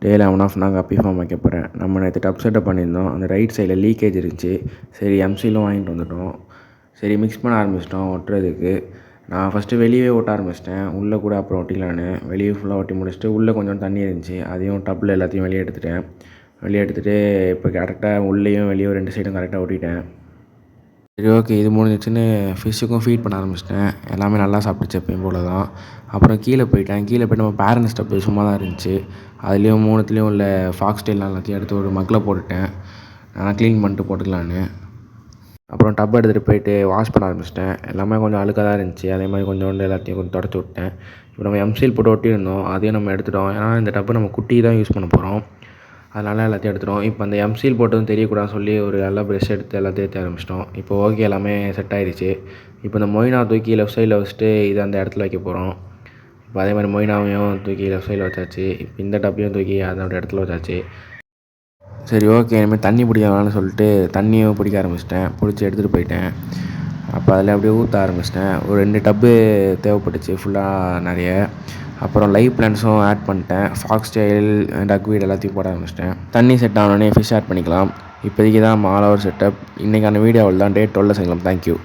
டே 11 நான் கப்பி ஃபார்ம் வைக்க போகிறேன். நம்ம நேற்று டப் செட்டப் பண்ணியிருந்தோம். அந்த ரைட் சைடில் லீக்கேஜ் இருந்துச்சு. சரி எம்சிலும் வாங்கிட்டு வந்துட்டோம். சரி மிக்ஸ் பண்ண ஆரம்பிச்சிட்டோம் ஒட்டுறதுக்கு. நான் ஃபஸ்ட்டு வெளியே ஓட்ட ஆரம்பிச்சிட்டேன். உள்ளே கூட அப்புறம் ஒட்டிக்கலான்னு. வெளியே ஃபுல்லாக ஒட்டி முடிச்சுட்டு உள்ளே கொஞ்சம் தண்ணி இருந்துச்சு. அதையும் டப்பில் எல்லாத்தையும் வெளியே எடுத்துட்டேன். வெளியே எடுத்துகிட்டு இப்போ கரெக்டாக உள்ளேயும் வெளியே 2 சைடும் கரெக்டாக ஒட்டிட்டேன். சரி ஓகே, இது முடிஞ்சிச்சுன்னு ஃபிஷ்ஷுக்கும் ஃபீட் பண்ண ஆரம்பிச்சிட்டேன். எல்லாமே நல்லா சாப்பிட்டுச்சு எப்பயும் போல தான். அப்புறம் கீழே போய்ட்டு நம்ம பேரண்ட் ஸ்டெப்பு சும்மா தான் இருந்துச்சு. அதுலேயும் 3த்துலேயும் உள்ள ஃபாக்ஸ் டெயில் எல்லாத்தையும் எடுத்து ஒரு மக்கில் போட்டுட்டேன். நான் க்ளீன் பண்ணிட்டு போட்டுக்கலான்னு. அப்புறம் டப் எடுத்துகிட்டு போயிட்டு வாஷ் பண்ண ஆரம்பிச்சிட்டேன். எல்லாமே கொஞ்சம் அழுக்காக தான் இருந்துச்சு. அதே மாதிரி கொஞ்சோண்டு எல்லாத்தையும் கொஞ்சம் தொடச்சி விட்டேன். இப்போ நம்ம எம்சில் போட்டு ஒட்டியிருந்தோம், அதையும் நம்ம எடுத்துட்டோம். ஏன்னா இந்த டப்பை நம்ம குட்டி தான் யூஸ் பண்ண போகிறோம். அதனால் எல்லாத்தையும் எடுத்துட்டோம். இப்போ அந்த எம்சில் போட்டதும் தெரியக்கூடாதுன்னு சொல்லி ஒரு நல்ல ப்ரெஷ் எடுத்து எல்லாத்தையும் ஏற்ற ஆரம்பிச்சிட்டோம். இப்போ ஓகே, எல்லாமே செட் ஆகிடுச்சு. இப்போ இந்த மொயினா தூக்கி லெஃப்ட் சைடில் வச்சுட்டு இதை அந்த இடத்துல வைக்க போகிறோம். இப்போ அதே மாதிரி மொயினாவையும் தூக்கி லெஃப்ட் சைடில் வச்சாச்சு. இப்போ இந்த டப்பையும் தூக்கி அதோட இடத்துல வச்சாச்சு. சரி ஓகே, இனிமேல் தண்ணி பிடிக்க வேணாம்னு சொல்லிட்டு தண்ணியும் பிடிக்க ஆரம்பிச்சிட்டேன். பிடிச்சி எடுத்துகிட்டு போயிட்டேன். அப்போ அதில் அப்படியே ஊற்ற ஆரம்பிச்சிட்டேன். ஒரு 2 டப்பு தேவைப்பட்டுச்சு ஃபுல்லாக நிறைய. அப்புறம் லைவ் பிளான்ட்ஸும் ஆட் பண்ணிட்டேன். ஃபாக்ஸ் டெயில், டக்வீட் எல்லாத்தையும் போட ஆரம்பிச்சிட்டேன். தண்ணி செட் ஆனோடனே ஃபிஷ் ஆட் பண்ணிக்கலாம். இப்போதைக்கு தான் நம்ம ஆல் ஓவர் செட்டப். இன்றைக்கான வீடியோ தான். டே 12 செய்யலாம். தேங்க்யூ.